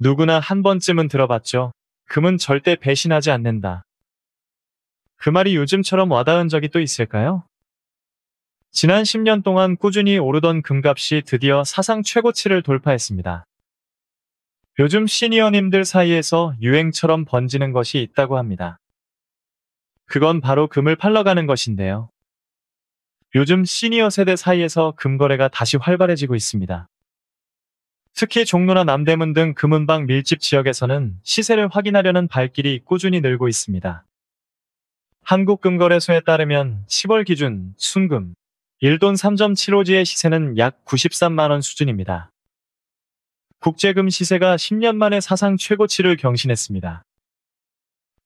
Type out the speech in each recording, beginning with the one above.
누구나 한 번쯤은 들어봤죠. 금은 절대 배신하지 않는다. 그 말이 요즘처럼 와닿은 적이 또 있을까요? 지난 10년 동안 꾸준히 오르던 금값이 드디어 사상 최고치를 돌파했습니다. 요즘 시니어님들 사이에서 유행처럼 번지는 것이 있다고 합니다. 그건 바로 금을 팔러 가는 것인데요. 요즘 시니어 세대 사이에서 금거래가 다시 활발해지고 있습니다. 특히 종로나 남대문 등 금은방 밀집 지역에서는 시세를 확인하려는 발길이 꾸준히 늘고 있습니다. 한국금거래소에 따르면 10월 기준 순금 1돈 3.75지의 시세는 약 93만원 수준입니다. 국제금 시세가 10년 만에 사상 최고치를 경신했습니다.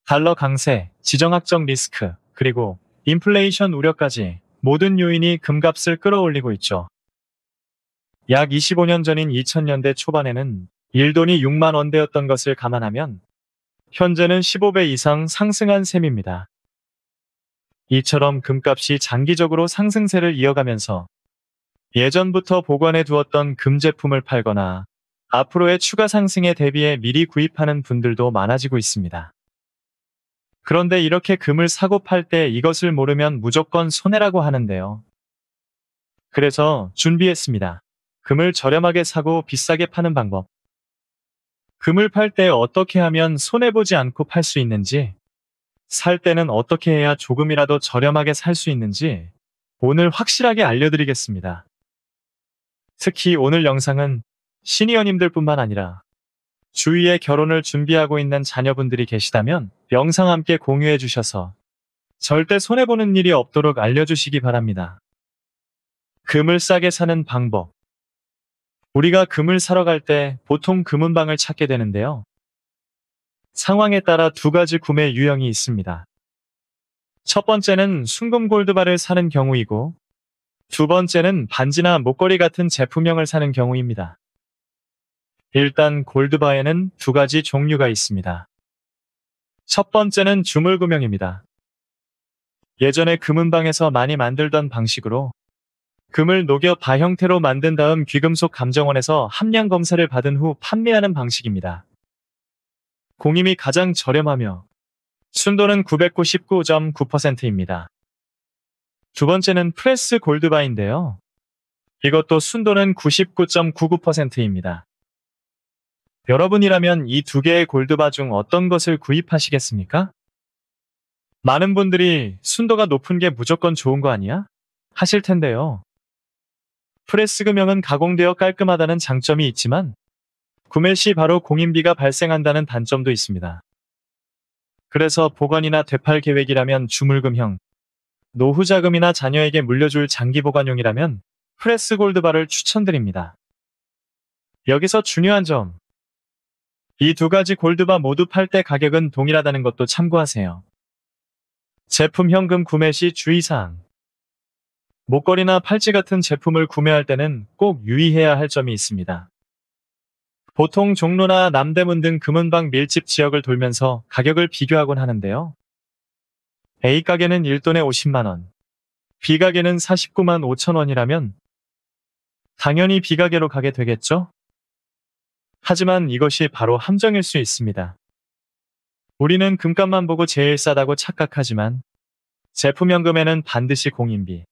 달러 강세, 지정학적 리스크, 그리고 인플레이션 우려까지 모든 요인이 금값을 끌어올리고 있죠. 약 25년 전인 2000년대 초반에는 1돈이 6만 원대였던 것을 감안하면 현재는 15배 이상 상승한 셈입니다. 이처럼 금값이 장기적으로 상승세를 이어가면서 예전부터 보관해 두었던 금 제품을 팔거나 앞으로의 추가 상승에 대비해 미리 구입하는 분들도 많아지고 있습니다. 그런데 이렇게 금을 사고 팔 때 이것을 모르면 무조건 손해라고 하는데요. 그래서 준비했습니다. 금을 저렴하게 사고 비싸게 파는 방법. 금을 팔 때 어떻게 하면 손해보지 않고 팔 수 있는지, 살 때는 어떻게 해야 조금이라도 저렴하게 살 수 있는지 오늘 확실하게 알려드리겠습니다. 특히 오늘 영상은 시니어님들뿐만 아니라 주위에 결혼을 준비하고 있는 자녀분들이 계시다면 영상 함께 공유해 주셔서 절대 손해보는 일이 없도록 알려주시기 바랍니다. 금을 싸게 사는 방법. 우리가 금을 사러 갈 때 보통 금은방을 찾게 되는데요. 상황에 따라 두 가지 구매 유형이 있습니다. 첫 번째는 순금 골드바를 사는 경우이고, 두 번째는 반지나 목걸이 같은 제품형을 사는 경우입니다. 일단 골드바에는 두 가지 종류가 있습니다. 첫 번째는 주물금형입니다. 예전에 금은방에서 많이 만들던 방식으로 금을 녹여 바 형태로 만든 다음 귀금속 감정원에서 함량 검사를 받은 후 판매하는 방식입니다. 공임이 가장 저렴하며 순도는 999.9%입니다. 두 번째는 프레스 골드바인데요. 이것도 순도는 99.99%입니다. 여러분이라면 이 두 개의 골드바 중 어떤 것을 구입하시겠습니까? 많은 분들이 순도가 높은 게 무조건 좋은 거 아니야? 하실 텐데요. 프레스 금형은 가공되어 깔끔하다는 장점이 있지만 구매 시 바로 공임비가 발생한다는 단점도 있습니다. 그래서 보관이나 되팔 계획이라면 주물금형, 노후 자금이나 자녀에게 물려줄 장기 보관용이라면 프레스 골드바를 추천드립니다. 여기서 중요한 점. 이 두 가지 골드바 모두 팔 때 가격은 동일하다는 것도 참고하세요. 제품형 금 구매 시 주의사항. 목걸이나 팔찌 같은 제품을 구매할 때는 꼭 유의해야 할 점이 있습니다. 보통 종로나 남대문 등 금은방 밀집 지역을 돌면서 가격을 비교하곤 하는데요. A 가게는 1돈에 50만원, B 가게는 49만 5천원이라면 당연히 B 가게로 가게 되겠죠? 하지만 이것이 바로 함정일 수 있습니다. 우리는 금값만 보고 제일 싸다고 착각하지만 제품형 금에는 반드시 공임비,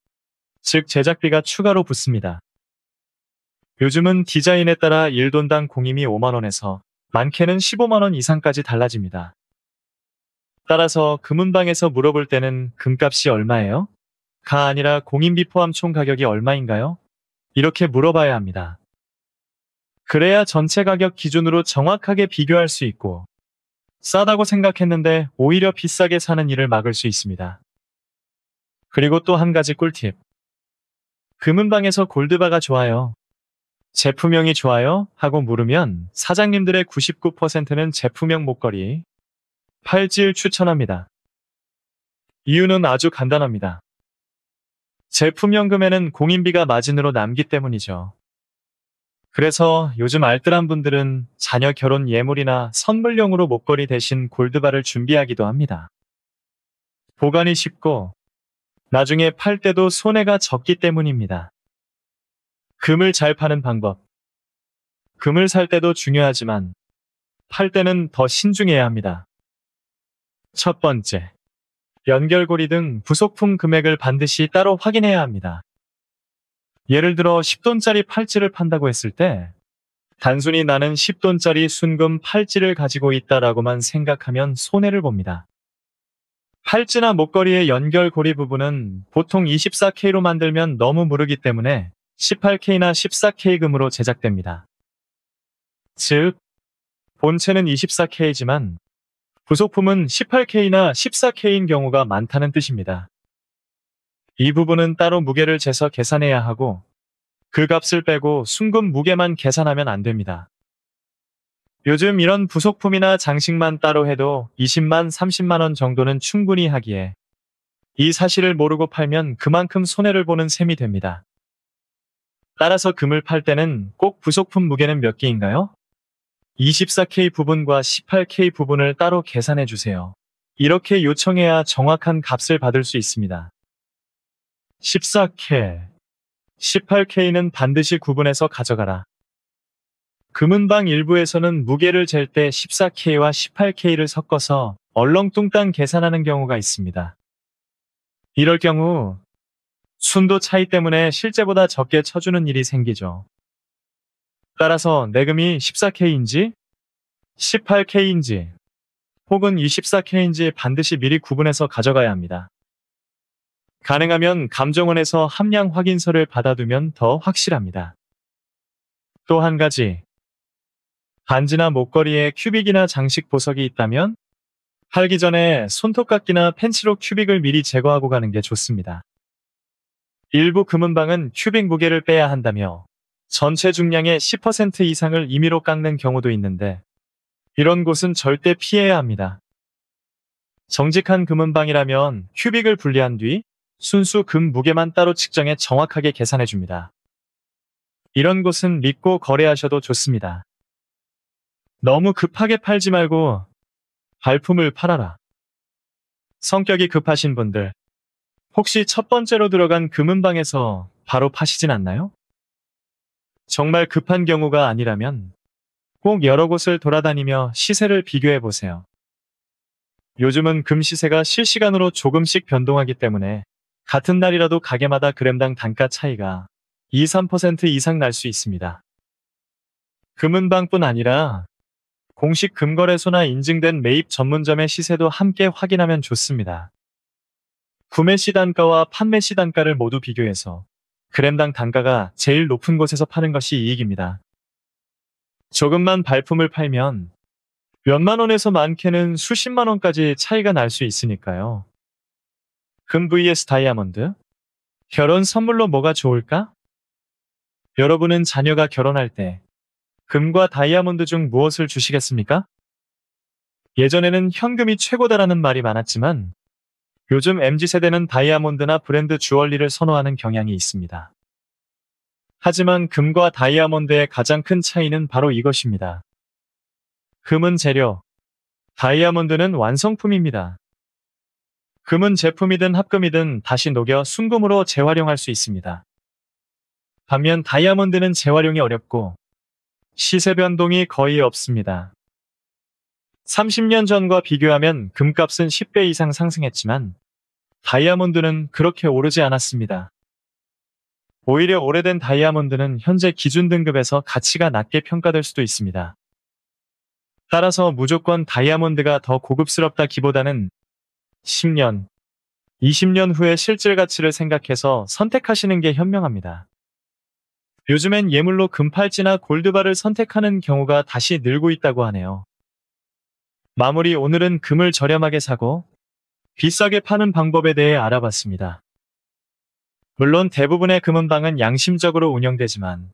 즉 제작비가 추가로 붙습니다. 요즘은 디자인에 따라 1돈당 공임이 5만원에서 많게는 15만원 이상까지 달라집니다. 따라서 금은방에서 물어볼 때는 금값이 얼마예요? 가 아니라 공임비 포함 총 가격이 얼마인가요? 이렇게 물어봐야 합니다. 그래야 전체 가격 기준으로 정확하게 비교할 수 있고 싸다고 생각했는데 오히려 비싸게 사는 일을 막을 수 있습니다. 그리고 또 한 가지 꿀팁. 금은방에서 골드바가 좋아요, 제품형이 좋아요? 하고 물으면 사장님들의 99%는 제품형 목걸이, 팔찌를 추천합니다. 이유는 아주 간단합니다. 제품형 금에는 공임비가 마진으로 남기 때문이죠. 그래서 요즘 알뜰한 분들은 자녀 결혼 예물이나 선물용으로 목걸이 대신 골드바를 준비하기도 합니다. 보관이 쉽고 나중에 팔 때도 손해가 적기 때문입니다. 금을 잘 파는 방법. 금을 살 때도 중요하지만 팔 때는 더 신중해야 합니다. 첫 번째, 연결고리 등 부속품 금액을 반드시 따로 확인해야 합니다. 예를 들어 10돈짜리 팔찌를 판다고 했을 때 단순히 나는 10돈짜리 순금 팔찌를 가지고 있다라고만 생각하면 손해를 봅니다. 팔찌나 목걸이의 연결고리 부분은 보통 24K로 만들면 너무 무르기 때문에 18K나 14K 금으로 제작됩니다. 즉, 본체는 24K지만 부속품은 18K나 14K인 경우가 많다는 뜻입니다. 이 부분은 따로 무게를 재서 계산해야 하고 그 값을 빼고 순금 무게만 계산하면 안 됩니다. 요즘 이런 부속품이나 장식만 따로 해도 20만, 30만 원 정도는 충분히 하기에 이 사실을 모르고 팔면 그만큼 손해를 보는 셈이 됩니다. 따라서 금을 팔 때는 꼭 부속품 무게는 몇 개인가요? 24K 부분과 18K 부분을 따로 계산해 주세요. 이렇게 요청해야 정확한 값을 받을 수 있습니다. 14K, 18K는 반드시 구분해서 가져가라. 금은방 일부에서는 무게를 잴 때 14K와 18K를 섞어서 얼렁뚱땅 계산하는 경우가 있습니다. 이럴 경우 순도 차이 때문에 실제보다 적게 쳐주는 일이 생기죠. 따라서 내 금이 14K인지 18K인지 혹은 24K인지 반드시 미리 구분해서 가져가야 합니다. 가능하면 감정원에서 함량 확인서를 받아두면 더 확실합니다. 또 한 가지, 반지나 목걸이에 큐빅이나 장식 보석이 있다면 팔기 전에 손톱깎이나 펜치로 큐빅을 미리 제거하고 가는 게 좋습니다. 일부 금은방은 큐빅 무게를 빼야 한다며 전체 중량의 10% 이상을 임의로 깎는 경우도 있는데 이런 곳은 절대 피해야 합니다. 정직한 금은방이라면 큐빅을 분리한 뒤 순수 금 무게만 따로 측정해 정확하게 계산해 줍니다. 이런 곳은 믿고 거래하셔도 좋습니다. 너무 급하게 팔지 말고 발품을 팔아라. 성격이 급하신 분들, 혹시 첫 번째로 들어간 금은방에서 바로 파시진 않나요? 정말 급한 경우가 아니라면 꼭 여러 곳을 돌아다니며 시세를 비교해 보세요. 요즘은 금 시세가 실시간으로 조금씩 변동하기 때문에 같은 날이라도 가게마다 그램당 단가 차이가 2, 3% 이상 날 수 있습니다. 금은방뿐 아니라 공식 금거래소나 인증된 매입 전문점의 시세도 함께 확인하면 좋습니다. 구매 시 단가와 판매 시 단가를 모두 비교해서 그램당 단가가 제일 높은 곳에서 파는 것이 이익입니다. 조금만 발품을 팔면 몇만 원에서 많게는 수십만 원까지 차이가 날 수 있으니까요. 금 vs 다이아몬드? 결혼 선물로 뭐가 좋을까? 여러분은 자녀가 결혼할 때 금과 다이아몬드 중 무엇을 주시겠습니까? 예전에는 현금이 최고다라는 말이 많았지만 요즘 MZ세대는 다이아몬드나 브랜드 주얼리를 선호하는 경향이 있습니다. 하지만 금과 다이아몬드의 가장 큰 차이는 바로 이것입니다. 금은 재료, 다이아몬드는 완성품입니다. 금은 제품이든 합금이든 다시 녹여 순금으로 재활용할 수 있습니다. 반면 다이아몬드는 재활용이 어렵고 시세 변동이 거의 없습니다. 30년 전과 비교하면 금값은 10배 이상 상승했지만 다이아몬드는 그렇게 오르지 않았습니다. 오히려 오래된 다이아몬드는 현재 기준 등급에서 가치가 낮게 평가될 수도 있습니다. 따라서 무조건 다이아몬드가 더 고급스럽다기보다는 10년, 20년 후의 실질 가치를 생각해서 선택하시는 게 현명합니다. 요즘엔 예물로 금팔찌나 골드바를 선택하는 경우가 다시 늘고 있다고 하네요. 마무리 오늘은 금을 저렴하게 사고 비싸게 파는 방법에 대해 알아봤습니다. 물론 대부분의 금은방은 양심적으로 운영되지만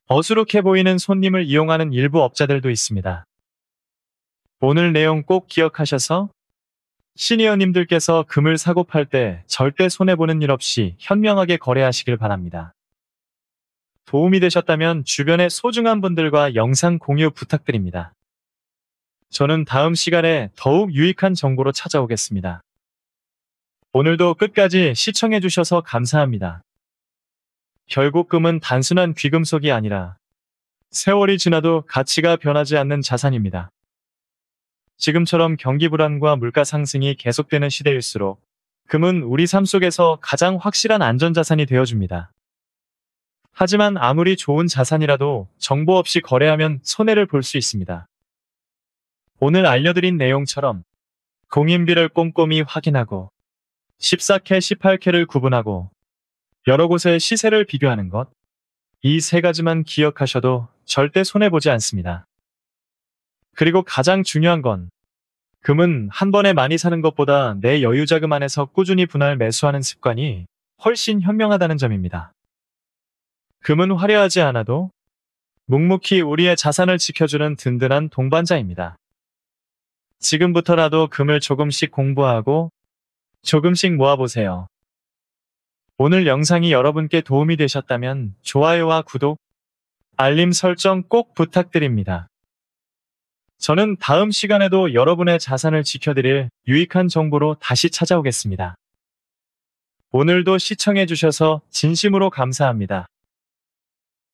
어수룩해 보이는 손님을 이용하는 일부 업자들도 있습니다. 오늘 내용 꼭 기억하셔서 시니어님들께서 금을 사고 팔 때 절대 손해보는 일 없이 현명하게 거래하시길 바랍니다. 도움이 되셨다면 주변의 소중한 분들과 영상 공유 부탁드립니다. 저는 다음 시간에 더욱 유익한 정보로 찾아오겠습니다. 오늘도 끝까지 시청해주셔서 감사합니다. 결국 금은 단순한 귀금속이 아니라 세월이 지나도 가치가 변하지 않는 자산입니다. 지금처럼 경기 불안과 물가 상승이 계속되는 시대일수록 금은 우리 삶 속에서 가장 확실한 안전자산이 되어줍니다. 하지만 아무리 좋은 자산이라도 정보 없이 거래하면 손해를 볼 수 있습니다. 오늘 알려드린 내용처럼 공인비를 꼼꼼히 확인하고 14K, 18K를 구분하고 여러 곳의 시세를 비교하는 것, 이 세 가지만 기억하셔도 절대 손해보지 않습니다. 그리고 가장 중요한 건 금은 한 번에 많이 사는 것보다 내 여유자금 안에서 꾸준히 분할 매수하는 습관이 훨씬 현명하다는 점입니다. 금은 화려하지 않아도 묵묵히 우리의 자산을 지켜주는 든든한 동반자입니다. 지금부터라도 금을 조금씩 공부하고 조금씩 모아보세요. 오늘 영상이 여러분께 도움이 되셨다면 좋아요와 구독, 알림 설정 꼭 부탁드립니다. 저는 다음 시간에도 여러분의 자산을 지켜드릴 유익한 정보로 다시 찾아오겠습니다. 오늘도 시청해주셔서 진심으로 감사합니다.